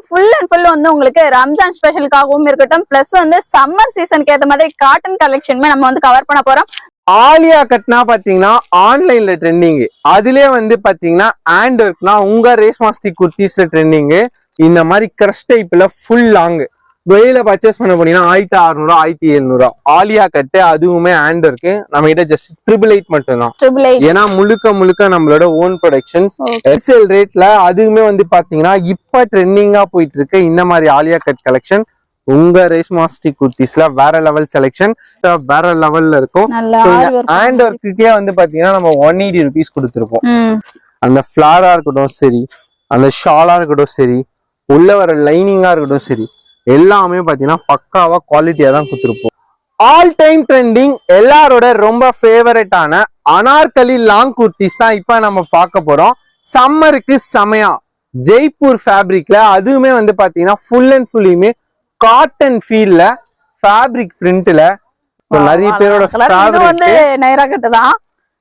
Full and full வந்து உங்களுக்கு ரம்ஜான் ஸ்பெஷலுக்காகவும் இருக்கட்டும், பிளஸ் வந்து சம்மர் சீசனுக்கு ஏற்ற மாதிரி காட்டன் கலெக்ஷனுமே நம்ம வந்து கவர் பண்ண போறோம். ஆலியா கட்னா பாத்தீங்கன்னா ஆன்லைன்ல ட்ரெண்டிங், அதுலயே வந்து பாத்தீங்கன்னா ஹேண்ட் ஒர்க்னா உங்க ரேஸ்மாஸ்டிக் குர்த்திஸ்ல ட்ரெண்டிங். இந்த மாதிரி கிரஷ் டைப்ல ஃபுல் லாங் வெளியில பர்ச்சேஸ் பண்ண போனீங்கன்னா 1600 1700 ஆலியா கட்டு, அதுவுமே ஹேண்ட் ஒர்க். நம்ம கிட்ட ஜஸ்ட் 888 மட்டும் தான். ஏன்னா முழுக்க நம்மளோட ஓன் ப்ரொடக்ஷன்ஸ் எக்ஸல் ரேட்ல. அதுவுமே வந்து பாத்தீங்கன்னா இப்ப ட்ரெண்டிங்கா போயிட்டு இருக்கு இந்த மாதிரி ஆலியா கட் கலெக்ஷன். உங்க ரேஸ்மாஸ்டிக் குர்த்திஸ்ல வேற லெவல் செலெக்ஷன், வேற லெவல்ல இருக்கும். ஹேண்ட் ஒர்க்குக்கே வந்து பாத்தீங்கன்னா நம்ம 180 rupees கொடுத்துருப்போம். அந்த ஃபிளாரா இருக்கட்டும் சரி, அந்த ஷாலா இருக்கட்டும் சரி, உள்ள வர லைனிங்கா இருக்கட்டும் சரி, எல்லாமே பாத்தீங்கன்னா பக்காவா குவாலிட்டியா தான் கொடுத்துருப்போம். ஆல் டைம் ட்ரெண்டிங், எல்லாரோட ரொம்ப ஃபேவரட்டான அனார்கலி லாங் குர்த்திஸ் தான் இப்ப நம்ம பார்க்க போறோம். சம்மருக்கு செமையா ஜெய்ப்பூர் ஃபேப்ரிக்ல, அதுவுமே வந்து பாத்தீங்கன்னா ஃபுல் அண்ட் ஃபுல்லுமே காட்டன் ஃபீல்ல ஃபேப்ரிக் பிரிண்ட்ல. நிறைய பேரோட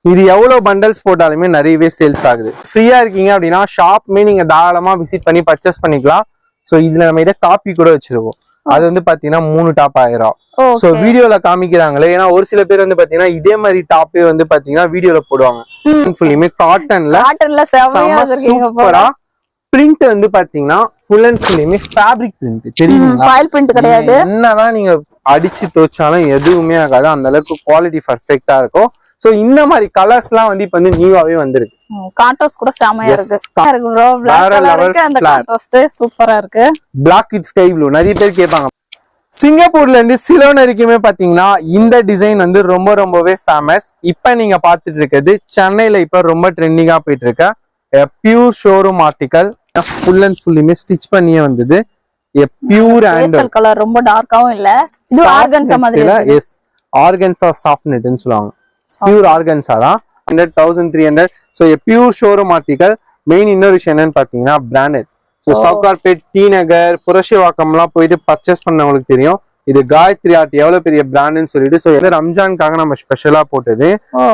இது எவ்வளவு பண்டல்ஸ் போட்டாலுமே நிறையவே சேல்ஸ் ஆகுது. ஃப்ரீயா இருக்கீங்க அப்படின்னா ஷாப்மே நீங்க தாராளமா விசிட் பண்ணி பர்ச்சேஸ் பண்ணிக்கலாம். சோ இதுல நம்ம இதை காப்பி கூட வச்சிருக்கோம். அது வந்து பாத்தீங்கன்னா 3 டாப் 1000. சோ வீடியோல காமிக்கிறாங்களே, ஏன்னா ஒரு சில பேர் வந்து பாத்தீங்கன்னா இதே மாதிரி டாப்பே வந்து பாத்தீங்கன்னா வீடியோல போடுவாங்க. ஃபுல்லுமே காட்டன்ல சூப்பரா பிரிண்ட் வந்து பாத்தீங்கன்னா ஃபுல் அண்ட் ஃபுல்லுமே ஃபேப்ரிக் பிரிண்ட். தெரியுதுங்களா? என்னதான் நீங்க அடிச்சு துவைச்சாலும் எதுவுமே ஆகாது, அந்த அளவுக்கு குவாலிட்டி பர்ஃபெக்ட்டா இருக்கும். சோ இந்த மாதிரி கலர்ஸ் எல்லாம் வந்து இப்ப வந்து நியூவாவே வந்திருக்கு. கான்ட்ராஸ்ட் கூட செமையா இருக்கு. ப்ரோ Black கலர் இருக்கு, அந்த கான்ட்ராஸ்ட் சூப்பரா இருக்கு. Black with sky blue நிறைய பேர் கேட்பாங்க. சிங்கப்பூர்ல இருந்து சிலோன் வரைக்குமே பாத்தீங்கன்னா இந்த டிசைன் வந்து ரொம்பவே ஃபேமஸ். இப்ப நீங்க பாத்துட்டு இருக்கிறது சென்னையில இப்ப ரொம்ப ட்ரெண்டிங்கா போயிட்டு இருக்க pure showroom article. Full and ஃபுல்லுமே ஸ்டிச் பண்ணியே வந்தது. பியூர் அண்ட் கலர் ரொம்ப டார்க்காவும் இல்ல, இது ஆர்கன்சா மாதிரி இருக்கு. எஸ், ஆர்கன்சா சாஃப்ட் நெட்னு சொல்லுவாங்க. பியூர் ஆர்கன்சா தான். 100,300. So pure showroom article. Main இன்னொரு விஷயம் என்னன்னு பாத்தீங்கன்னா பிராண்டட். சோ சவுகார்பேட், டி நகர், புரஷிவாக்கம்லாம் போயிட்டு பர்ச்சேஸ் பண்ணவங்களுக்கு தெரியும் இது காயத்ரி ஆர்ட் எவ்வளவு பெரிய பிராண்ட்னு சொல்லிட்டு. சோ இது ரம்ஜானுக்காக நம்ம ஸ்பெஷலா போட்டது.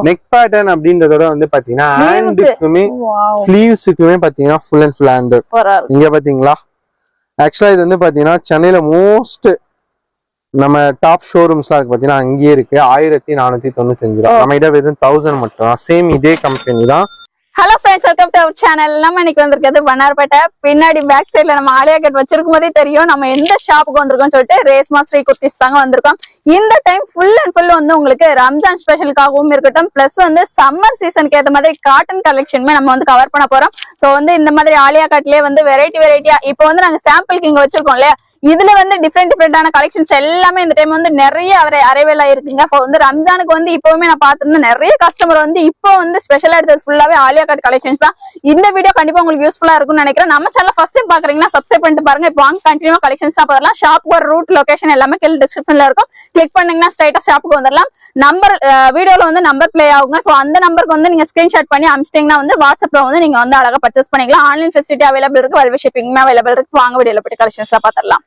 நெக் பேட்டர்ன் அப்படின்றதோட வந்து பாத்தீங்கன்னா ஹேண்டுக்குமே ஸ்லீவ்ஸுக்குமே பாத்தீங்கன்னா ஃபுல் அண்ட் ஃபுல் ஹேண்ட். இங்க பாத்தீங்களா, ஆக்சுவலா இது வந்து பாத்தீங்கன்னா சென்னையில மோஸ்ட் நம்ம டாப் ஷோரூம்ஸ்லாம் இருக்கு பாத்தீங்கன்னா அங்கேயே இருக்கு. 1495 ரூபா. நம்ம கிட்ட வெறும் 1000 மட்டும். சேம் இதே கம்பெனி தான். Hello friends, welcome to our channel. நம்ம இன்னைக்கு வந்திருக்கிறது வண்ணார்பேட்டை. பின்னாடி பேக் சைட்ல நம்ம ஆலியா கட் வச்சிருக்கும் போதே தெரியும் நம்ம எந்த ஷாப்புக்கு வந்திருக்கோம் சொல்லிட்டு. ரேஸ்மாஸ்ட்ரி குர்த்திஸ் தாங்க வந்திருக்கோம். இந்த டைம் ஃபுல் அண்ட் ஃபுல் வந்து உங்களுக்கு ரம்ஜான் ஸ்பெஷலுக்காகவும் இருக்கட்டும், பிளஸ் வந்து சம்மர் சீசனுக்கு ஏற்ற மாதிரி காட்டன் கலெக்ஷனுமே நம்ம வந்து கவர் பண்ண போறோம். சோ வந்து இந்த மாதிரி ஆலியா கட்லயே வந்து வெரைட்டியா இப்போ வந்து நாங்க சாம்பிளுக்கு இங்க வச்சிருக்கோம் இல்லையா, இதுல வந்து டிஃப்ரெண்டான கலெக்ஷன்ஸ் எல்லாமே இந்த டைம் வந்து நிறைய அரைவேல் ஆயிருக்குங்க. வந்து ரம்ஜானுக்கு வந்து இப்பவுமே நான் பார்த்திருந்தேன் நிறைய கஸ்டமர் வந்து இப்போ வந்து ஸ்பெஷலா எடுத்தது ஃபுல்லாவே ஆலியா கட் கலெக்ஷன்ஸ் தான். இந்த வீடியோ கண்டிப்பா உங்களுக்கு யூஸ்ஃபுல்லா இருக்கும்னு நினைக்கிறேன். நம்ம சேனல் ஃபர்ஸ்ட் டைம் பாக்குறீங்கன்னா சப்ஸ்கிரைப் பண்ணிட்டு பாருங்க. இப்போ வாங்க கண்டினியூவா கலெக்ஷன்ஸ் தான் பார்க்கலாம். ஷாப் ஒரு ரூட் லொகேஷன் எல்லாமே கீழே டிஸ்கிரிப்ஷன்ல இருக்கும். கிளிக் பண்ணீங்கன்னா ஸ்ட்ரைட்டா ஷாப்புக்கு வந்துடலாம். நம்பர் வீடியோல வந்து நம்பர் பிளே ஆகுங்க. சோ அந்த நம்பருக்கு வந்து நீங்க ஸ்கிரீன்ஷாட் பண்ணி அனுப்பிச்சிட்டீங்கன்னா வந்து வாட்ஸ்அப்ல வந்து நீங்க வந்து அழகா பர்ச்சேஸ் பண்ணிக்கலாம். ஆன்லைன் ஃபெசிலிட்டி அவைலபிள் இருக்கு, வெல்வே ஷிப்பிங் அவைலபிள் இருக்கு. வாங்க வீடியோல போய் கலெக்ஷன்ஸ் பார்த்துடலாம்.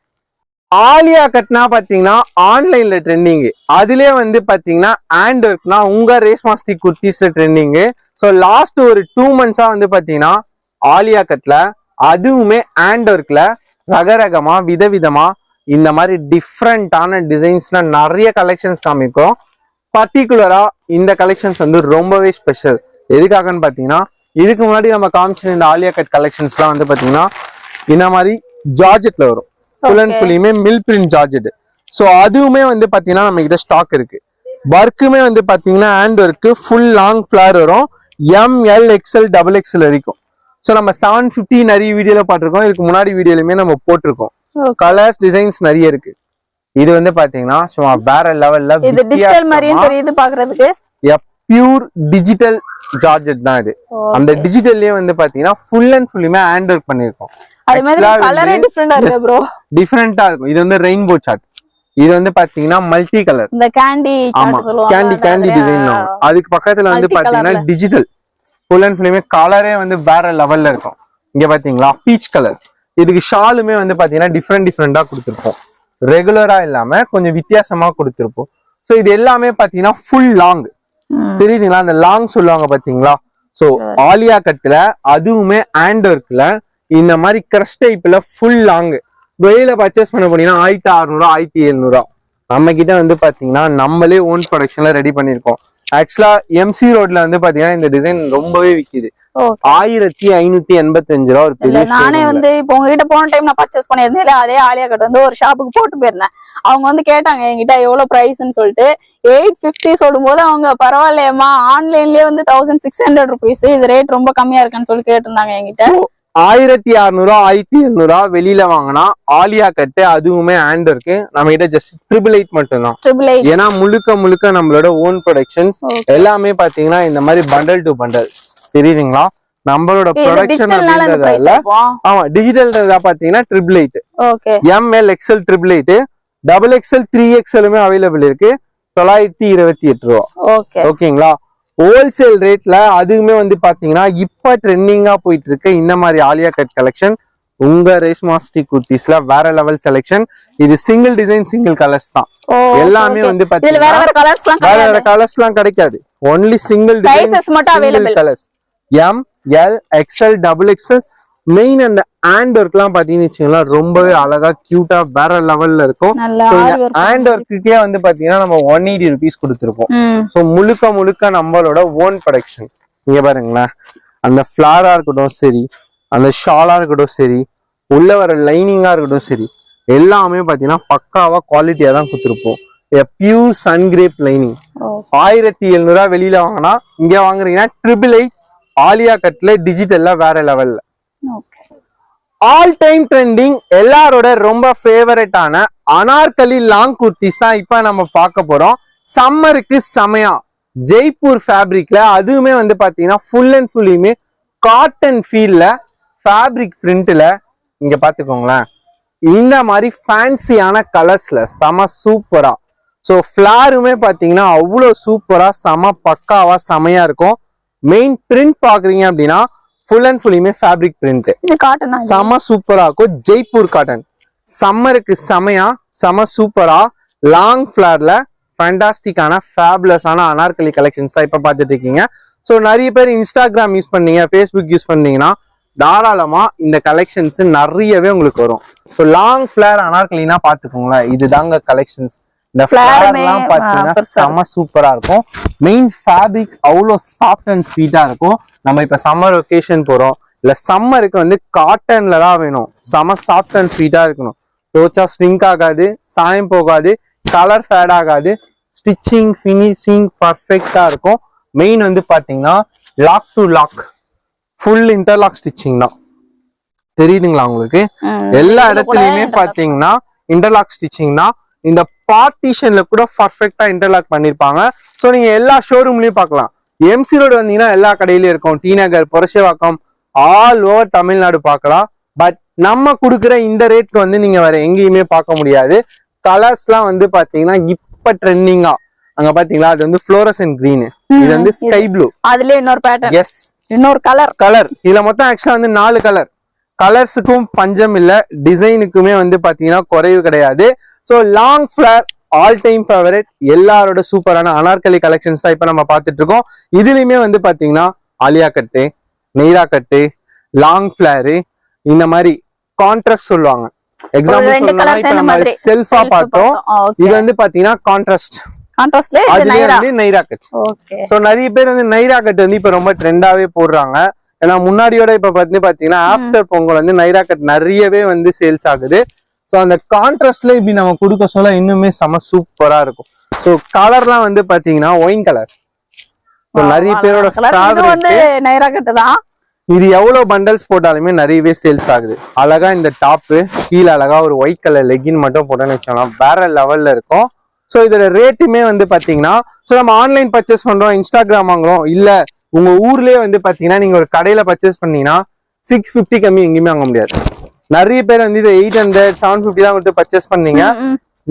ஆலியா கட்னா பாத்தீங்கன்னா ஆன்லைன்ல ட்ரெண்டிங், அதுலயே வந்து பாத்தீங்கன்னா ஹேண்ட் ஒர்க்னா உங்க ரேஸ்மாஸ்டிக் குர்த்திஸ்ல ட்ரெண்டிங். சோ லாஸ்ட் ஒரு 2 months வந்து பாத்தீங்கன்னா ஆலியா கட்ல, அதுவுமே ஹேண்ட் ஒர்க்ல ரகரகமா விதவிதமா இந்த மாதிரி டிஃப்ரெண்டான டிசைன்ஸ்ல நிறைய கலெக்ஷன்ஸ் காமிக்கும். பர்டிகுலரா இந்த கலெக்ஷன்ஸ் வந்து ரொம்பவே ஸ்பெஷல். எதுக்காகன்னு பாத்தீங்கன்னா இதுக்கு முன்னாடி நம்ம காமிச்சிருந்த இந்த ஆலியா கட் கலெக்ஷன்ஸ்லாம் வந்து பாத்தீங்கன்னா இந்த மாதிரி ஜார்ஜெட்ல வரும். ஃபுல் அண்ட் ஃபுல்லுமே மில் பிரிண்ட் ஜார்ஜெட். சோ அதுவுமே வந்து பாத்தீங்கன்னா நம்ம கிட்ட ஸ்டாக் இருக்கு. ஒர்க்குமே வந்து பாத்தீங்கன்னா hand work full long flower வரும். ML XL XXL வரைக்கும். சோ நம்ம 750 நிறைய வீடியோல பாத்திருக்கோம். இதுக்கு முன்னாடி வீடியோலயுமே நம்ம போட்டிருக்கோம். கலர்ஸ் டிசைன்ஸ் நிறைய இருக்கு. இது வந்து பாத்தீங்கன்னா சும்மா வேற லெவல்ல இது டிஜிட்டல் மாதிரியும் தெரியுது பாக்குறதுக்கு. பியூர் டிஜிட்டல் ஜார்ஜெட் தான் இது. அந்த டிஜிட்டல்லயே வந்து பாத்தீங்கன்னா ஃபுல் அண்ட் ஃபுல்லுமே ஹேண்ட் ஒர்க் பண்ணிருக்கோம். டிஃபரெண்டா இருக்கும். இது வந்து ரெயின்போ சார்ட். இது வந்து பாத்தீங்கன்னா மல்டி கலர், இந்த கேண்டி சார்ட் சொல்லுவாங்க, கேண்டி டிசைன். அதுக்கு பக்கத்துல வந்து பாத்தீங்கன்னா டிஜிட்டல் ஃபுல் அண்ட் ஃபுல்லுமே கலரே வந்து வேற லெவல்ல இருக்கும். இங்க பாத்தீங்களா பீச் கலர். இதுக்கு ஷாலுமே வந்து பாத்தீங்கன்னா டிஃப்ரெண்டா கொடுத்துருப்போம். ரெகுலரா இல்லாம கொஞ்சம் வித்தியாசமா கொடுத்துருப்போம். சோ இது எல்லாமே பாத்தீங்கன்னா ஃபுல் லாங். தெரியுதுங்களா, அந்த லாங் சொல்லுவாங்க பாத்தீங்களா. சோ ஆலியா கட்ல அதுவுமே ஹேண்ட் ஒர்க்ல இந்த மாதிரி கிரஷ் டைப்ல ஃபுல் லாங் வெளியில பர்ச்சேஸ் பண்ண போனீங்கன்னா 1600 1700. நம்ம கிட்ட வந்து பாத்தீங்கன்னா நம்மளே ஓன் ப்ரொடக்ஷன்ல ரெடி பண்ணிருக்கோம். ஆக்சுவலா எம்சி ரோட்ல வந்து பாத்தீங்கன்னா இந்த டிசைன் ரொம்பவே விக்குது. 1585 ரூபா ஒரு பெரிய. நானே வந்து இப்போ உங்ககிட்ட போன டைம் நான் பர்ச்சேஸ் பண்ணியிருந்தேன், அதே ஆலியா கட் வந்து ஒரு ஷாப்புக்கு போட்டு போயிருந்தேன். அவங்க வந்து கேட்டாங்க என்கிட்ட எவ்வளவு பிரைஸ்ன்னு சொல்லிட்டு. 850 சொல்லும் போது அவங்க பரவாயில்லையம்மா ஆன்லைன்லயே வந்து 1600 rupees, இது ரேட் ரொம்ப கம்மியா இருக்குன்னு சொல்லி கேட்டிருந்தாங்க என்கிட்ட. 1600 1700 வெளியில வாங்கினா ஆலியா கட்டு, அதுவுமே ஹேண்ட் இருக்கு. நம்ம கிட்ட ஜஸ்ட் 888 மட்டும் தான். ஏன்னா முழுக்க முழுக்க நம்மளோட ஓன் ப்ரொடக்ஷன்ஸ் எல்லாமே பாத்தீங்கன்னா இந்த மாதிரி பண்டல் டு பண்டல். தெரியுதுங்களா? நம்மளோட ப்ரொடக்ஷன் அப்படின்றதால ஆமா டிஜிட்டல் பாத்தீங்கன்னா 888, எம்எல் எக்ஸ்எல் 888, டபுள் எக்ஸ்எல் 3XLமே அவைலபிள் இருக்கு. 928 ரூபா. ஓகேங்களா? ஹோல்சேல் ரேட்ல அதுவுமே வந்து பாத்தீங்கன்னா இப்ப ட்ரெண்டிங்கா போயிட்டு இருக்கு இந்த மாதிரி ஆலியா கட் கலெக்ஷன். உங்க ரேஷ்மா ஸ்டிக் குர்த்திஸ்ல வேற லெவல் செலெக்ஷன். இது சிங்கிள் டிசைன் சிங்கிள் கலர்ஸ் தான். எல்லாமே வந்து பாத்தீங்கன்னா வேற வேற கலர்ஸ் எல்லாம் கிடைக்காது. Only single design colours. M L XL double XL. Main அந்த ஹேண்ட் ஒர்க் எல்லாம் பாத்தீங்கன்னு வச்சுங்களா ரொம்பவே அழகா கியூட்டா வேற லெவல்ல இருக்கும். ஹேண்ட் ஒர்க்குக்கே வந்து பாத்தீங்கன்னா நம்ம 180 rupees கொடுத்துருக்கோம். சோ முழுக்க முழுக்க நம்மளோட ஓன் ப்ரொடக்ஷன். இங்க பாருங்களேன், அந்த ஃபிளாரா இருக்கட்டும் சரி, அந்த ஷாலா இருக்கட்டும் சரி, உள்ள வர லைனிங்கா இருக்கட்டும் சரி, எல்லாமே பாத்தீங்கன்னா பக்காவா குவாலிட்டியா தான் கொடுத்துருப்போம். Pure Sun grape lining. 1700 வெளியில வாங்கினா இங்க வாங்குறீங்கன்னா 888 ஆலியா கட்ல டிஜிட்டல்ல வேற லெவல்ல. ஆல் டைம் ட்ரெண்டிங் எல்லாரோட ரொம்ப ஃபேவரட்டான அனார்கலி லாங் குர்த்திஸ் தான் இப்ப நம்ம பார்க்க போறோம். சம்மருக்கு செமையா ஜெய்ப்பூர் ஃபேப்ரிக்ல, அதுவுமே வந்து பாத்தீங்கன்னா ஃபுல் அண்ட் ஃபுல்லுமே காட்டன் ஃபீல்ல ஃபேப்ரிக் பிரிண்ட்ல. இங்க பாத்துக்கோங்களேன், இந்த மாதிரி ஃபேன்சியான கலர்ஸ்ல செம சூப்பரா. ஸோ ஃபிளாருமே பாத்தீங்கன்னா அவ்வளோ சூப்பரா செம பக்காவா செமையா இருக்கும். மெயின் பிரிண்ட் பாக்குறீங்க அப்படின்னா ஃபுல் அண்ட் ஃபுல்லுமே ஃபேப்ரிக் பிரிண்ட் செம சூப்பரா இருக்கும். ஜெய்ப்பூர் காட்டன் சம்மருக்கு செமையா செம சூப்பரா லாங் ஃபிளார்ல ஃபேண்டாஸ்டிக்கான ஃபேபுலஸான அனார்கலி கலெக்ஷன்ஸ் தான் இப்ப பாத்துட்டு இருக்கீங்க. ஸோ நிறைய பேர் இன்ஸ்டாகிராம் யூஸ் பண்ணீங்க, ஃபேஸ்புக் யூஸ் பண்ணீங்கன்னா தாராளமா இந்த கலெக்ஷன்ஸ் நிறையவே உங்களுக்கு வரும். ஸோ லாங் ஃபிளார் அனார்கலினா பாத்துக்கோங்களேன், இதுதாங்க கலெக்ஷன்ஸ். இந்த ஃபிளார்லாம் பாத்தீங்கன்னா செம சூப்பரா இருக்கும். மெயின் ஃபேப்ரிக் அவ்வளோ சாஃப்ட் அண்ட் ஸ்வீட்டா இருக்கும். நம்ம இப்ப சம்மர் ஒகேஷன் போறோம், இல்ல சம்மருக்கு வந்து காட்டன்ல தான் வேணும், செம சாஃப்ட் அண்ட் ஸ்வீட்டா இருக்கணும். தோச்சா ஸ்ட்ரிங்க் ஆகாது, சாயம் போகாது, கலர் ஃபேட் ஆகாது, ஸ்டிச்சிங் ஃபினிஷிங் பர்ஃபெக்டா இருக்கும். மெயின் வந்து பாத்தீங்கன்னா lock to lock full interlock stitching தான். தெரியுதுங்களா உங்களுக்கு? எல்லா இடத்துலயுமே பாத்தீங்கன்னா இன்டர்லாக் ஸ்டிச்சிங் தான். இந்த பார்ட்டிஷன்ல கூட பர்ஃபெக்டா இன்டர்லாக் பண்ணிருப்பாங்க. சோ நீங்க எல்லா ஷோரூம்லயும் பார்க்கலாம். எம்சி ரோடு வந்தீங்கன்னா எல்லா கடையிலயும் இருக்கும். டி நகர், புரஷவாக்கம், ஆல் ஓவர் தமிழ்நாடு பார்க்கலாம். பட் நம்ம கொடுக்குற இந்த ரேட்க்கு வந்து நீங்க வேற எங்கேயுமே பார்க்க முடியாது. கலர்ஸ் எல்லாம் வந்து பாத்தீங்கன்னா இப்ப ட்ரெண்டிங்கா அங்க பாத்தீங்களா, அது வந்து ஃப்ளோரசன்ட் கிரீன், இது வந்து ஸ்கை ப்ளூ, அதுல இன்னொரு பேட்டர்ன், எஸ் இன்னொரு கலர். இதுல மொத்தம் ஆக்சுவலா வந்து 4 கலர். கலர்ஸுக்கும் பஞ்சம் இல்ல, டிசைனுக்குமே வந்து பாத்தீங்கன்னா குறைவு கிடையாது. So long flower all time favourite, எல்லாரோட சூப்பரான அனார்கலி கலெக்ஷன்ஸ் தான் இப்ப நம்ம பார்த்துட்டு இருக்கோம். இதுலயுமே வந்து பாத்தீங்கன்னா ஆலியா கட்டு, நெய்ரா கட்டு, லாங் ஃபிளாரு, இந்த மாதிரி கான்ட்ராஸ்ட் சொல்லுவாங்க. எக்ஸாம்பிள் சொல்லணும்னா இப்ப நம்ம செல்ஃபா பார்த்தோம், இது வந்து பாத்தீங்கன்னா கான்ட்ராஸ்ட், அதுலயே வந்து நெய்ரா கட். சோ நிறைய பேர் வந்து நெய்ரா கட் வந்து இப்ப ரொம்ப ட்ரெண்டாவே போடுறாங்க. ஏன்னா முன்னாடியோட இப்ப வந்து பாத்தீங்கன்னா ஆஃப்டர் பொங்கல் வந்து நைரா கட் நிறையவே வந்து சேல்ஸ் ஆகுது. ஸோ அந்த கான்ட்ராஸ்ட்ல இப்படி நம்ம கொடுக்க சொல்ல இன்னுமே செம சூப்பரா இருக்கும். ஸோ கலர்லாம் வந்து பாத்தீங்கன்னா ஒயின் கலர். நிறைய பேரோட நைரா கட் தான். இது எவ்வளவு பண்டல்ஸ் போட்டாலுமே நிறையவே சேல்ஸ் ஆகுது. அழகா இந்த டாப்பு கீழே அழகா ஒரு ஒயிட் கலர் லெகின் மட்டும் போட்டோன்னு வச்சோம்னா வேற லெவல்ல இருக்கும். ஸோ இதோட ரேட்டுமே வந்து பாத்தீங்கன்னா, ஸோ நம்ம ஆன்லைன் பர்ச்சேஸ் பண்றோம், இன்ஸ்டாகிராம் வாங்குறோம், இல்ல உங்க ஊர்லயே வந்து பாத்தீங்கன்னா நீங்க ஒரு கடையில பர்ச்சேஸ் பண்ணீங்கன்னா 650 கம்மி எங்கேயுமே வாங்க முடியாது. நிறைய பேர் வந்து இதை 800 750 தான் கொடுத்து பர்ச்சேஸ் பண்ணீங்க.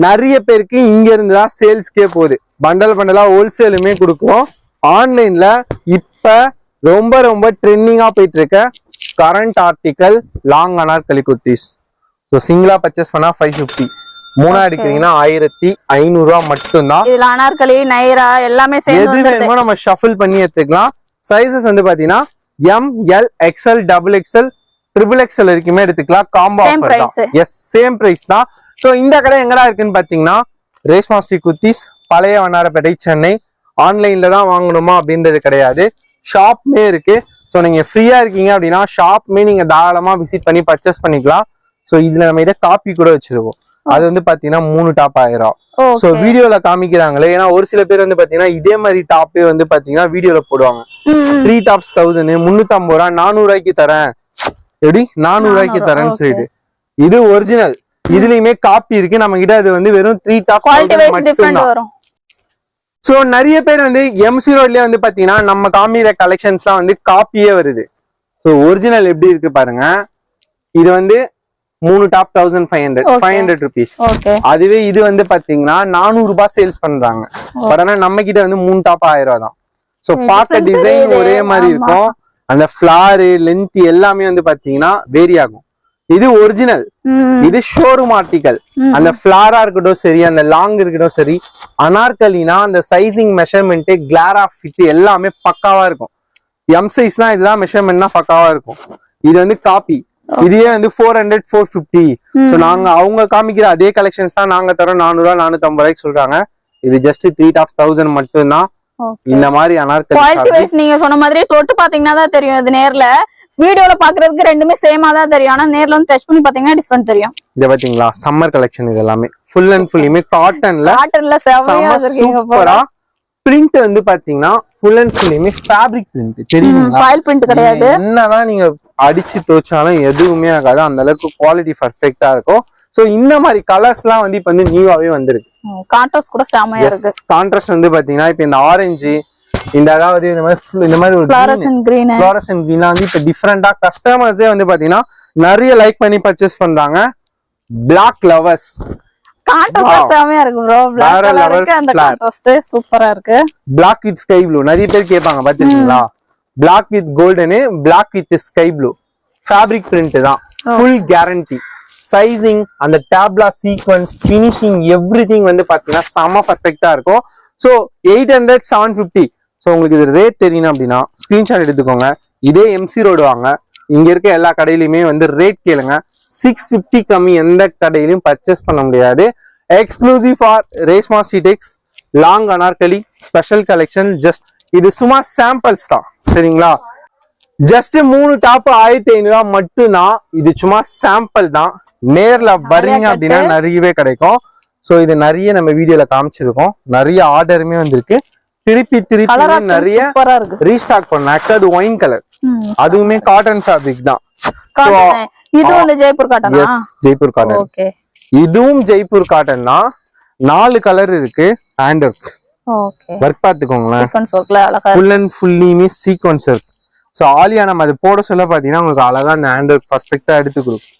நிறைய பேருக்கு இங்க இருந்து தான் சேல்ஸ்க்கே போகுது. பண்டலா ஹோல்சேலுமே கொடுக்குறோம். ஆன்லைன்ல இப்ப ரொம்ப ரொம்ப ட்ரெண்டிங்கா போயிட்டு இருக்க current article long Anarkali kurtis. So சிங்கிளா பர்ச்சேஸ் பண்ணா 550, மூணா எடுக்கிறீங்கன்னா 1500 ரூபா மட்டும்தான். இதுல அனார்கலி நைரா எல்லாமே எது வேணுமோ நம்ம ஷஃபிள் பண்ணி எடுத்துக்கலாம். சைசஸ் வந்து பாத்தீங்கன்னா M L XL double XL XXL வரைக்குமே எடுத்துக்கலாம். Combo Same offer price. தான். எஸ், சேம் பிரைஸ் தான். சோ இந்த கடை எங்கடா இருக்குன்னு பாத்தீங்கன்னா ரேஸ்மா ஸ்ட்ரீட் குர்த்திஸ், பழைய வண்ணாரப்பேட்டை, சென்னை. ஆன்லைன்ல தான் வாங்கணுமா அப்படின்றது கிடையாது, ஷாப்மே இருக்கு. ஸோ நீங்க ஃப்ரீயா இருக்கீங்க அப்படின்னா ஷாப்மே நீங்க தாராளமா விசிட் பண்ணி பர்ச்சேஸ் பண்ணிக்கலாம். ஸோ இதுல நம்ம கிட்ட காப்பி கூட வச்சிருக்கோம். அது வந்து பாத்தீங்கன்னா 3 டாப் 1000. ஸோ வீடியோல காமிக்கிறாங்களே, ஏன்னா ஒரு சில பேர் வந்து பாத்தீங்கன்னா இதே மாதிரி டாப்பே வந்து பாத்தீங்கன்னா வீடியோல போடுவாங்க. 3 டாப்ஸ் 1000, 350 ரூபா, 400 ரூபாய்க்கு தரேன், எப்படி 400 ரூபாய்க்கு தரேன்னு சொல்லிட்டு. இது ஒரிஜினல். இதுலயுமே காப்பி இருக்கு நம்ம கிட்ட. அது வந்து வெறும் 3 டாப்ஸ் மட்டும் தான். சோ நிறைய பேர் வந்து எம்சி ரோட்லயே வந்து பாத்தீங்கன்னா நம்ம காமிக்கிற கலெக்ஷன்ஸ்லாம் வந்து காப்பியே வருது. சோ ஒரிஜினல் எப்படி இருக்கு பாருங்க. இது வந்து 3 டாப் 1500 rupees. அதுவே இது வந்து பாத்தீங்கன்னா 400 ரூபாய் சேல்ஸ் பண்றாங்க. பட் ஆனா நம்ம கிட்ட வந்து 3 டாப் 1000 ரூபாய் தான். சோ பார்க்க டிசைன் ஒரே மாதிரி இருக்கும், அந்த ஃபிளார் லென்த் எல்லாமே வந்து பாத்தீங்கன்னா வேரி ஆகும். இது ஒரிஜினல், இது ஷோரூம் ஆர்டிகல். அந்த ஃபிளாரா இருக்கட்டும் சரி, அந்த லாங் இருக்கட்டும் சரி, அனார்கலினா அந்த சைசிங் மெஷர்மெண்ட், கிளாரா ஃபிட் எல்லாமே பக்காவா இருக்கும். எம் சைஸ்னா இதுதான் மெஷர்மெண்ட்னா பக்காவா இருக்கும். இது வந்து காப்பி. இதே வந்து 400 450. சோ நாங்க அவங்க காமிக்கிற அதே கலெக்ஷன்ஸ் தான் நாங்க தரோம் 400 ரூபாய் 450 ரூபாய்க்கு சொல்றாங்க. இது ஜஸ்ட் 3 டாப்ஸ் 1000 மட்டும் தான். இந்த மாதிரி அனார்கலி குவாலிட்டி வைஸ் நீங்க சொன்ன மாதிரி தொட்டு பாத்தீங்கன்னா தான் தெரியும். இது நேர்ல வீடியோல பாக்குறதுக்கு ரெண்டுமே சேமா தான் தெரியும், ஆனா நேர்ல வந்து டச் பண்ணி பாத்தீங்கன்னா டிஃபரண்ட் தெரியும். இத பாத்தீங்களா, சம்மர் கலெக்ஷன். இது எல்லாமே ஃபுல் அண்ட் ஃபுல்லுமே காட்டன்ல சூப்பரா. பிரிண்ட் வந்து பாத்தீங்கன்னா ஃபுல் அண்ட் ஃபுல்லுமே ஃபேப்ரிக் பிரிண்ட். தெரியுங்களா, ஃபாயில் பிரிண்ட் கிடையாது. என்னதான் நீங்க அடிச்சு துவைச்சாலும் எதுவுமே ஆகாது, அந்த அளவுக்கு குவாலிட்டி பர்ஃபெக்ட்டா இருக்கும். சோ இந்த மாதிரி கலர்ஸ்லாம் வந்து இப்ப வந்து நியூவாவே வந்திருக்கு. கான்ட்ராஸ்ட் கூட செமையா இருக்கு. கான்ட்ராஸ்ட் வந்து பாத்தீங்கன்னா இப்ப இந்த ஆரஞ்சு, இந்த அதாவது இந்த மாதிரி ஒரு ஃப்ளோரசன்ட் கிரீன் வந்து இப்ப டிஃபரெண்டா கஸ்டமர்ஸே வந்து பாத்தீங்கன்னா நிறைய லைக் பண்ணி பர்ச்சேஸ் பண்றாங்க. பிளாக் லவர்ஸ் கான்ட்ராஸ்ட் செமையா இருக்கு bro. Black கலருக்கு அந்த கான்ட்ராஸ்ட் சூப்பரா இருக்கு. Black with sky blue நிறைய பேர் கேட்பாங்க பாத்தீங்களா. Black with golden, black with sky blue. Fabric print தான், full guarantee. Sizing, அந்த tabla sequence, finishing, everything வந்து பாத்தீங்கன்னா செம பர்ஃபெக்ட்டா இருக்கும். சோ 800 750. சோ உங்களுக்கு இது ரேட் தெரியணும் அப்படின்னா ஸ்கிரீன்ஷாட் எடுத்துக்கோங்க. இதே எம்சி ரோடு வாங்க, இங்க இருக்க எல்லா கடையிலுமே வந்து ரேட் கேளுங்க. 650 கம்மி எந்த கடையிலும் பர்ச்சேஸ் பண்ண முடியாது. Exclusive for Reshma street long Anarkali special collection. Just இது சும்மா சாம்பிள்ஸ் தான், சரிங்களா. ஜஸ்ட் 3 டாப் 1500 மட்டும்தான். இது சும்மா சாம்பிள் தான். நேர்ல வரீங்க அப்படின்னா நிறையவே கிடைக்கும். சோ இது நிறைய நம்ம வீடியோல காமிச்சிருக்கோம், நிறைய ஆர்டருமே வந்திருக்கு. திருப்பி நிறைய ரீஸ்டாக் பண்ணலாம். ஆக்சுவலா அது ஒயின் கலர், அதுவுமே காட்டன் ஃபேப்ரிக் தான். இது வந்து Jaipur cotton. Yes, Jaipur cotton. Okay, இதுவும் ஜெய்ப்பூர் காட்டன் தான். 4 கலர் இருக்கு. Hand work. ஓகே, ஒர்க் பாத்துக்கோங்களேன். சீக்வென்ஸ் ஒர்க்ல அழகா ஃபுல் அண்ட் ஃபுல்லியுமே சீக்வென்ஸ் ஒர்க். சோ ஆலியா நம்ம அது போட சொல்ல பாத்தீங்கன்னா உங்களுக்கு அழகா அந்த ஹேண்ட் ஒர்க் பர்ஃபெக்ட்டா எடுத்து கொடுக்கும்.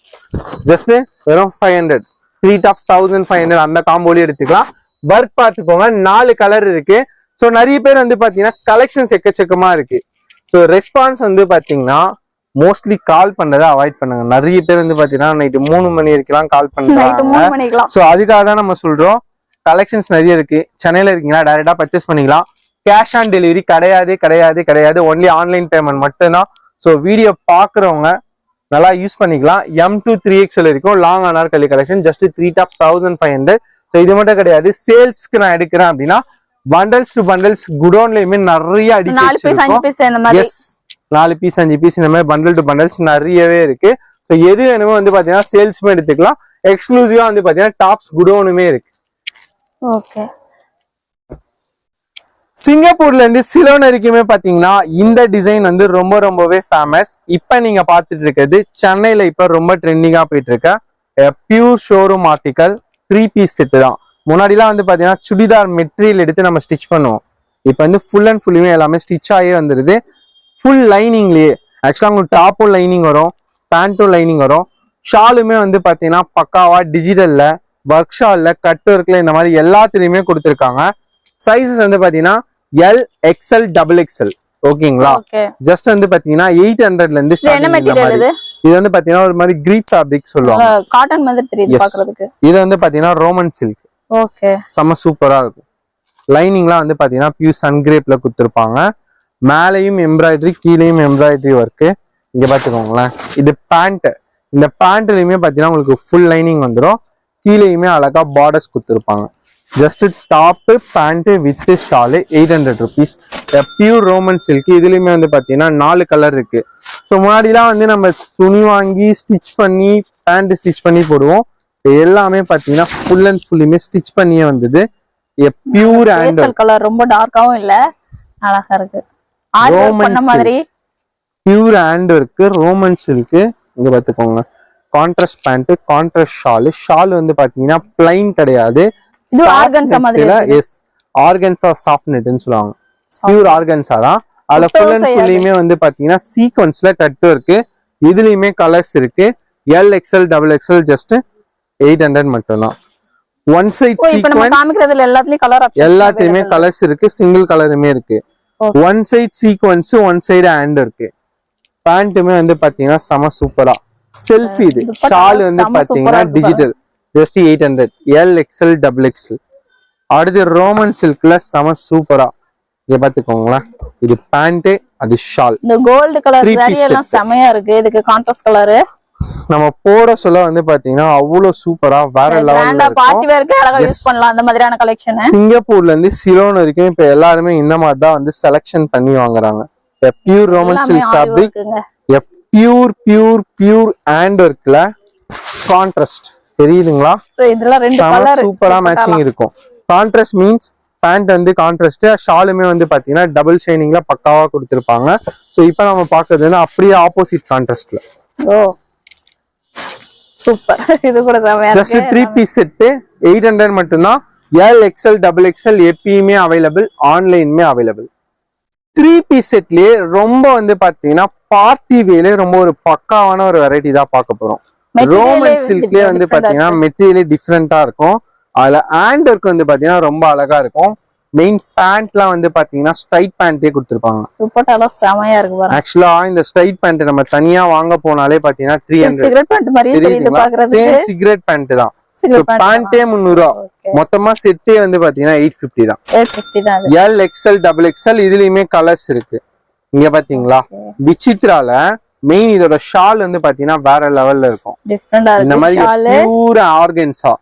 ஜஸ்ட் வெறும் 500, 3 டாப்ஸ் 1500 அந்த காம்போலயே எடுத்துக்கலாம். ஒர்க் பாத்துக்கோங்க. 4 கலர் இருக்கு. சோ நிறைய பேர் வந்து பாத்தீங்கன்னா கலெக்ஷன்ஸ் எக்கச்சக்கமா இருக்கு. சோ ரெஸ்பான்ஸ் வந்து பாத்தீங்கன்னா மோஸ்ட்லி கால் பண்ணதை அவாய்ட் பண்ணுங்க. நிறைய பேர் வந்து பாத்தீங்கன்னா நைட்டு 3 மணி வரைக்கும் கால் பண்றாங்க. சோ அதுக்காக தான் நம்ம சொல்றோம், கலெக்ஷன்ஸ் நிறைய இருக்கு. சென்னையில இருக்கீங்களா, டைரக்டா பர்ச்சேஸ் பண்ணிக்கலாம். கேஷ் ஆன் டெலிவரி கிடையாது. ஒன்லி ஆன்லைன் பேமெண்ட் மட்டும்தான். ஸோ வீடியோ பாக்குறவங்க நல்லா யூஸ் பண்ணிக்கலாம். M2 3XL இருக்கும் long Anarkali collection. Just 3 top 1500. So இது மட்டும் கிடையாது, சேல்ஸ்க்கு நான் எடுக்கிறேன் அப்படின்னா பண்டல்ஸ் டு பண்டல்ஸ் குடோன்லயுமே நிறைய அடிச்சு 4 பீஸ் 5 பீஸ் இந்த மாதிரி பண்டல் டு பண்டல்ஸ் நிறையவே இருக்கு. ஸோ எது வேணுமோ வந்து பாத்தீங்கன்னா சேல்ஸுமே எடுத்துக்கலாம். எக்ஸ்க்ளூசிவா வந்து பாத்தீங்கன்னா டாப்ஸ் குடோனுமே இருக்கு. ஓகே, சிங்கப்பூர்ல இருந்து சிலோன் வரைக்குமே பாத்தீங்கன்னா இந்த டிசைன் வந்து ரொம்பவே ஃபேமஸ். இப்ப நீங்க பாத்துட்டு இருக்கிறது சென்னையில இப்ப ரொம்ப ட்ரெண்டிங்கா போயிட்டு இருக்க pure showroom article 3 piece set தான். முன்னாடிலாம் வந்து பாத்தீங்கன்னா சுடிதார் மெட்டீரியல் எடுத்து நம்ம ஸ்டிச் பண்ணுவோம். இப்ப வந்து ஃபுல் அண்ட் ஃபுல்லுமே எல்லாமே ஸ்டிச் ஆகியே வந்துருது. ஃபுல் லைனிங்லயே ஆக்சுவலா உங்களுக்கு டாப்பும் லைனிங் வரும், பேண்ட்டும் லைனிங் வரும். ஷாலுமே வந்து பாத்தீங்கன்னா பக்காவா டிஜிட்டல்ல, ஒர்க் ஷால்ல, கட் ஒர்க்ல இந்த மாதிரி எல்லாத்துலயுமே கொடுத்துருக்காங்க. சைஸஸ் வந்து பாத்தீங்கன்னா L, XL, XXL. ஓகேங்களா. ஜஸ்ட் வந்து பாத்தீங்கன்னா 800ல இருந்து இது வந்து பாத்தீங்கன்னா ஒரு மாதிரி கிரீப் ஃபேப்ரிக் சொல்லுவாங்க. காட்டன் மாதிரி தெரியுது பார்க்கிறதுக்கு. இது வந்து பாத்தீங்கன்னா ரோமன் சில்க். ஓகே, செம சூப்பரா இருக்கும். லைனிங்லாம் வந்து பாத்தீங்கன்னா பியூர் சன் கிரேப்ல கொடுத்துருப்பாங்க. மேலையும் எம்ப்ராய்டரி, கீழேயும் எம்ப்ராய்டரி ஒர்க். இங்க பாத்துக்கோங்களேன், இது பேண்ட். இந்த பேண்ட்லயுமே பாத்தீங்கன்னா உங்களுக்கு ஃபுல் லைனிங் வந்துடும். கீழேயுமே அழகா பார்டர்ஸ் கொடுத்துருப்பாங்க. Just top pant with shawl 800 rupees. Pure Roman silk. இதுலயுமே வந்து பாத்தீங்கன்னா 4 கலர் இருக்கு. ஸோ முன்னாடிலாம் வந்து நம்ம துணி வாங்கி ஸ்டிச் பண்ணி பேண்ட் ஸ்டிச் பண்ணி போடுவோம். இப்போ எல்லாமே பாத்தீங்கன்னா ஃபுல் அண்ட் ஃபுல்லுமே ஸ்டிச் பண்ணியே வந்தது. பியூர் பேஸ்டல் கலர், ரொம்ப டார்க்காவும் இல்ல, அழகா இருக்கு. ரோமன் மாதிரி பியூர் ஹேண்ட் இருக்கு. Roman silk. இங்க பாத்துக்கோங்க, கான்ட்ராஸ்ட் பேண்ட், கான்ட்ராஸ்ட் ஷால் வந்து பாத்தீங்கன்னா பிளைன் கிடையாது, இது ஆர்கன்சா மாதிரி இருக்கு. எஸ், ஆர்கன்சா சாஃப்ட் நெட்னு சொல்லுவாங்க. பியூர் ஆர்கன்சா தான். அதுல ஃபுல் அண்ட் ஃபுல்லுமே வந்து பாத்தீங்கன்னா சீக்வன்ஸ்ல கட் இருக்கு. இதுலயுமே கலர்ஸ் இருக்கு. L XL double XL just 800 மட்டும் தான். ஒன் சைட் சீக்வன்ஸ் எல்லாத்துலயும் கலர் ஆப்ஷன்ஸ், எல்லாத்துலயுமே கலர்ஸ் இருக்கு. சிங்கிள் கலருமே இருக்கு. One side sequence, one side hand இருக்கு. பேண்ட்டுமே வந்து பாத்தீங்கன்னா செம சூப்பரா. செல்ஃபி. இது ஷால் வந்து பாத்தீங்கன்னா digital just 800. L XL double XL. அடுத்து ரோமன் சில்க்ல செம சூப்பரா. இங்க பாத்துக்கோங்களேன், இது பேண்ட், அது ஷால். இந்த கோல்ட் கலர் saree எல்லாம் செமையா இருக்கு. இதுக்கு கான்ட்ராஸ்ட் கலர் நம்ம போட சொல்ல வந்து பாத்தீங்கன்னா அவ்வளவு சூப்பரா வேற லெவல்ல பார்ட்டி வேர்க்கு அழகா யூஸ் பண்ணலாம். அந்த மாதிரியான கலெக்ஷன் சிங்கப்பூர்ல இருந்து சிலோன் வரைக்கும் இப்ப எல்லாருமே இந்த மாதிரி தான் வந்து செலக்ஷன் பண்ணி வாங்குறாங்க. Pure Roman silk fabric, pure pure pure hand ஒர்க்ல கான்ட்ராஸ்ட் தெரியுதுங்களா? இதெல்லாம் ரெண்டு கலர் சூப்பரா மேட்சிங் இருக்கும். கான்ட்ராஸ்ட் மீன்ஸ் பேண்ட் வந்து கான்ட்ராஸ்ட், ஷாலுமே வந்து பாத்தீங்கன்னா டபுள் ஷைனிங்ல பக்காவா கொடுத்திருப்பாங்க. சோ இப்போ நம்ம பாக்குறது வந்து அப்படியே ஆப்போசிட் கான்ட்ராஸ்ட்ல. ஓ சூப்பர். இது கூட செமையா இருக்கு. ஜஸ்ட் 3 பீஸ் செட் 800 மட்டும் தான். எல் எக்ஸ்எல் டபுள் எக்ஸ்எல் எப்பயுமே அவைலபிள், ஆன்லைனுமே அவைலபிள். 3 பீஸ் செட்லயே ரொம்ப வந்து பாத்தீங்கன்னா பார்ட்டி வேல ரொம்ப ஒரு பக்காவான ஒரு வெரைட்டி தான் பார்க்க போறோம். ரோமன் சில்க்லயே வந்து பாத்தீங்கன்னா மெட்டீரியல் டிஃப்ரெண்டா இருக்கும். அதுல ஹேண்ட் ஒர்க் வந்து பாத்தீங்கன்னா ரொம்ப அழகா இருக்கும். மெயின் பேண்ட்லாம் வந்து பாத்தீங்கன்னா ஸ்ட்ரைட் பேண்டே கொடுத்திருப்பாங்க. துப்பட்டாலாம் செமையா இருக்கு பாருங்க. ஆக்சுவலா இந்த ஸ்ட்ரைட் பேண்ட் நம்ம தனியா வாங்க போனாலே பாத்தீங்கன்னா 300. சிகரெட் பேண்ட் மாதிரி தெரியுது பாக்குறதுக்கு. சேம் சிகரெட் பேண்ட் தான். பேண்டே 300. மொத்தமா செட்டே வந்து பாத்தீங்கன்னா 850 தான். 850 தான். எல் எக்ஸ்எல் டபுள் எக்ஸ்எல் இதுலயுமே கலர்ஸ் இருக்கு. இங்க பாத்தீங்களா விசித்ரால மெயின் இதோட ஷால் வந்து பாத்தீங்கன்னா வேற லெவல்ல இருக்கும். டிஃபரெண்டா இருக்கு. இந்த மாதிரி பியூர் ஆர்கன்ஸா.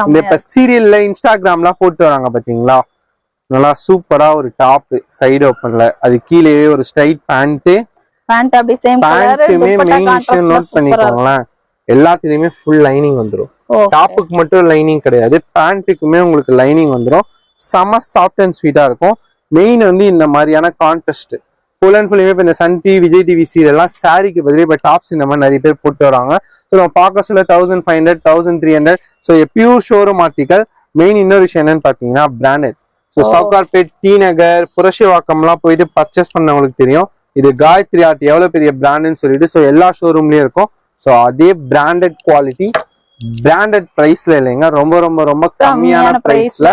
இந்த இப்ப சீரியல்ல இன்ஸ்டாகிராம்லாம் போட்டு வராங்க பாத்தீங்களா? நல்லா சூப்பரா ஒரு டாப் சைடு ஓபன்ல, அது கீழேயே ஒரு ஸ்ட்ரைட் பேண்ட் அப்படி சேம் கலர். மெயின் விஷயம் நோட் பண்ணிக்கோங்களேன், எல்லாத்துலயுமே ஃபுல் லைனிங் வந்துரும். டாப்புக்கு மட்டும் லைனிங் கிடையாது, பேண்ட்டுக்குமே உங்களுக்கு லைனிங் வந்துரும். செம சாஃப்ட் அண்ட் ஸ்வீட்டா இருக்கும். மெயின் வந்து இந்த மாதிரியான கான்ட்ராஸ்ட் ஃபுல் அண்ட் ஃபுல்லுமே இப்போ இந்த சன் டிவி, விஜய் டிவி சீரியல்லாம் சாரிக்கு பதிலே இப்போ டாப்ஸ் இந்த மாதிரி நிறைய பேர் போட்டு வராங்க. ஸோ நம்ம பார்க்க சொல்ல 1500, 1300. So pure showroom article. Main இன்னொரு விஷயம் என்னன்னு பாத்தீங்கன்னா பிராண்டட். ஸோ சவுகார்பேட், டி நகர், புரஷிவாக்கம்லாம் போயிட்டு பர்ச்சேஸ் பண்ணவங்களுக்கு தெரியும் இது காயத்ரி ஆர்ட் எவ்வளவு பெரிய பிராண்டுன்னு சொல்லிட்டு. ஸோ எல்லா ஷோரூம்லயும் இருக்கும். ஸோ அதே பிராண்டட் குவாலிட்டி, பிராண்டட் பிரைஸ்ல இல்லைங்க, ரொம்ப ரொம்ப ரொம்ப கம்மியான பிரைஸ்ல.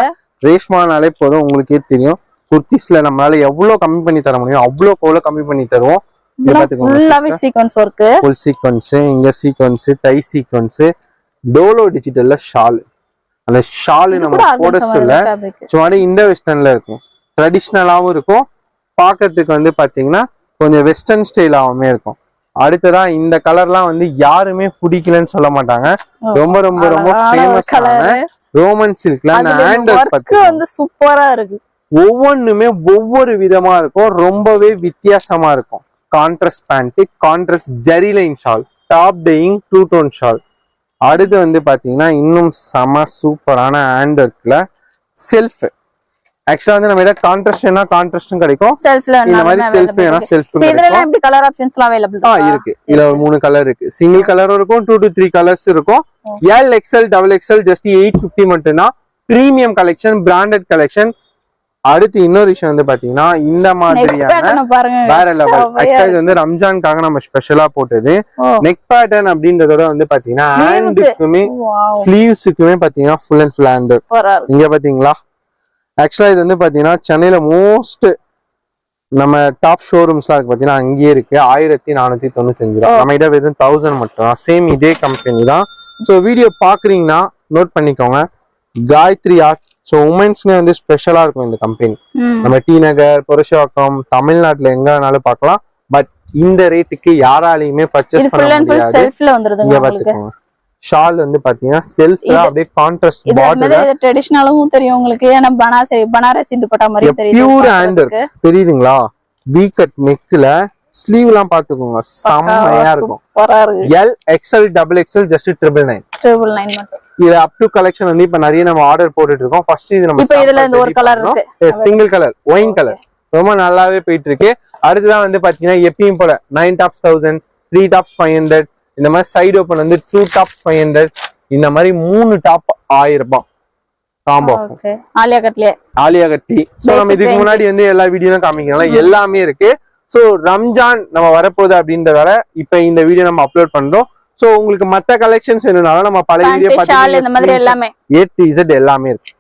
ரேஷ்மானாலே போதும், உங்களுக்கே தெரியும் குர்த்திஸ்ல நம்மளால எவ்வளவு கம்மி பண்ணி தர முடியும் அவ்வளவு கம்மி பண்ணி தருவோம். ஃபுல் சீக்வன்ஸ், இங்க சீக்வன்ஸ், டை சீக்வன்ஸ், டோலோ டிஜிட்டல்ல ஷால். அந்த ஷால் நம்ம போட சொல்ல சும்மா இந்த வெஸ்டர்ன்ல இருக்கும். ட்ரெடிஷ்னலாவும் இருக்கும், பாக்கிறதுக்கு வந்து பாத்தீங்கன்னா கொஞ்சம் வெஸ்டர்ன் ஸ்டைலாவுமே இருக்கும். அடுத்ததான் இந்த கலர்லாம் வந்து யாருமே பிடிக்கலன்னு சொல்ல மாட்டாங்க. ரொம்ப ரொம்ப ரொம்ப ஃபேமஸான ரோமன் சில்க்ல அந்த ஹேண்ட் ஒர்க் வந்து சூப்பரா இருக்கு. ஒவ்வொன்றுமே ஒவ்வொரு விதமா இருக்கும், ரொம்பவே வித்தியாசமா இருக்கும். Contrast band, contrast zari line shawl, top dyeing two tone shawl. அடுத்து வந்து பாத்தீங்கன்னா இன்னும் செம சூப்பரான ஹேண்ட் ஒர்க்ல செல்ஃப். ஆக்சுவலா வந்து நம்ம கான்ட்ராஸ்ட்னா கான்ட்ராஸ்டும் கிடைக்கும், இந்த மாதிரி செல்ஃப் வேணா செல்ஃப் கிடைக்கும். கலர் ஆப்ஷன்ஸ்லாம் அவைலபிள் இருக்கு. இதுல ஒரு 3 கலர் இருக்கு. சிங்கிள் கலரும் இருக்கும், 2 to 3 கலர்ஸ் இருக்கும். L XL double XL just 850 மட்டும்தான். Premium collection, branded collection. அடுத்து இன்னொரு விஷயம் வந்து பாத்தீங்கன்னா இந்த மாதிரியான வேற லெவல். ஆக்சுவலா இது வந்து ரம்ஜானுக்காக நம்ம ஸ்பெஷலா போட்டது. நெக் பேட்டர்ன் அப்படின்றதோட வந்து பாத்தீங்கன்னா ஹேண்டுக்குமே ஸ்லீவ்ஸுக்குமே பாத்தீங்கன்னா ஃபுல் அண்ட் ஃபுல் ஹேண்ட். இங்க பாத்தீங்களா? ஆக்சுவலா இது வந்து பாத்தீங்கன்னா சென்னையில மோஸ்ட் நம்ம டாப் ஷோரூம்ஸ்லாம் இருக்கு பாத்தீங்கன்னா அங்கேயே இருக்கு. 1495 ரூபா. நம்ம கிட்ட வெறும் 1000 மட்டும். சேம் இதே கம்பெனி தான். ஸோ வீடியோ பாக்குறீங்கன்னா நோட் பண்ணிக்கோங்க, காயத்ரி ஆர்ட். ஸோ உமன்ஸ்க்கு வந்து ஸ்பெஷலா இருக்கும் இந்த கம்பெனி. நம்ம டி நகர், புரஷவாக்கம், தமிழ்நாட்டுல எங்க வேணாலும் பார்க்கலாம். பட் இந்த ரேட்டுக்கு யாராலையுமே பர்ச்சேஸ் இது பண்ண ஃபுல் அண்ட் ஃபுல் முடியாது. செல்ஃப்ல வந்துருதுங்க இங்க உங்களுக்கு. பாத்துக்கோங்க, ஷால் வந்து பாத்தீங்கன்னா செல்ஃப்ல அப்படியே கான்ட்ராஸ்ட் இது பார்டர், வந்து ட்ரெடிஷனலும் தெரியும் உங்களுக்கு. ஏன்னா பனாரசி துப்பட்டா மாதிரி தெரியுது. பியூர் ஹேண்ட் தெரியுதுங்களா? வி கட் நெக்ல ஸ்லீவ் எல்லாம் பாத்துக்கோங்க, செம்மையா இருக்கும். சூப்பரா இருக்கு. L XL double XL just 999 மட்டும். இது அப் டு கலெக்ஷன் வந்து இப்ப நிறைய நம்ம ஆர்டர் போட்டுட்டு இருக்கோம். ஃபர்ஸ்ட் இது நம்ம இப்போ இதுல இந்த ஒரு கலர் இருக்கு, சிங்கிள் கலர் ஒயின் கலர், ரொம்ப நல்லாவே போயிட்டு இருக்கு. அடுத்துதான் வந்து பாத்தீங்கன்னா எப்பயும் போல 9 டாப்ஸ் 1000, 3 டாப்ஸ் 500, இந்த மாதிரி சைடு ஓபன் வந்து 2 டாப்ஸ் 500, இந்த மாதிரி 3 டாப் 1000 ரூபாய் காம்போ. ஆலியா கட்லயே ஆலியா கட்டி. சோ நம்ம இதுக்கு முன்னாடி வந்து எல்லா வீடியோலாம் காமிக்கலாம், எல்லாமே இருக்கு. சோ ரம்ஜான் நம்ம வரப்போகுது அப்படின்றதால இப்ப இந்த வீடியோ நம்ம அப்லோட் பண்றோம். சோ உங்களுக்கு மத்த கலெக்ஷன்ஸ் வேணும்னாலும் நம்ம பழைய வீடியோ எல்லாமே A to Z எல்லாமே இருக்கு.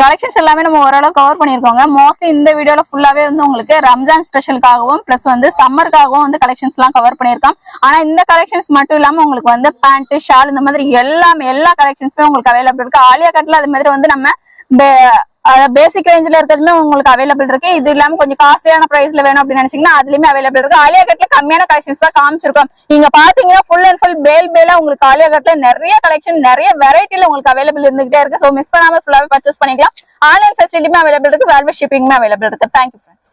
கலெக்ஷன்ஸ் எல்லாமே நம்ம ஓரளவு கவர் பண்ணிருக்கோங்க. மோஸ்ட்லி இந்த வீடியோல ஃபுல்லாவே வந்து உங்களுக்கு ரம்ஜான் ஸ்பெஷலுக்காகவும் பிளஸ் வந்து சம்மருக்காகவும் வந்து கலெக்ஷன்ஸ் எல்லாம் கவர் பண்ணிருக்கோம். ஆனா இந்த கலெக்ஷன்ஸ் மட்டும் இல்லாம உங்களுக்கு வந்து பேண்ட், ஷால் இந்த மாதிரி எல்லாமே எல்லா கலெக்ஷன்ஸுமே உங்களுக்கு அவைலபிள் இருக்கு. ஆலியா கட்ல அது மாதிரி வந்து நம்ம பேசிக் ரேஞ்சில இருக்கிறதுமே உங்களுக்கு அவைலபிள் இருக்கு. இது இல்லாம கொஞ்சம் காஸ்ட்லியான பிரைஸ்ல வேணும் அப்படின்னு நினைச்சீங்கன்னா அதுலயுமே அவைலபிள் இருக்கு. ஆலியா கட்ல கம்மியான கலெக்ஷன்ஸ் தான் காமிச்சிருக்கோம். நீங்க பாத்தீங்கன்னா ஃபுல் அண்ட் ஃபுல் பேலா உங்களுக்கு ஆலியா கட்ல நிறைய கலெக்ஷன் நிறைய வெரைட்டில உங்களுக்கு அவைலபிள் இருந்துகிட்டே இருக்கு. சோ மிஸ் பண்ணாம ஃபுல்லாவே பர்ச்சேஸ் பண்ணிக்கலாம். ஆன்லைன் ஃபெசிலிட்டியுமே அவைலபிள் இருக்கு, வேல்வே ஷிப்பிங்குமே அவைலபிள் இருக்கு. Thank you friends.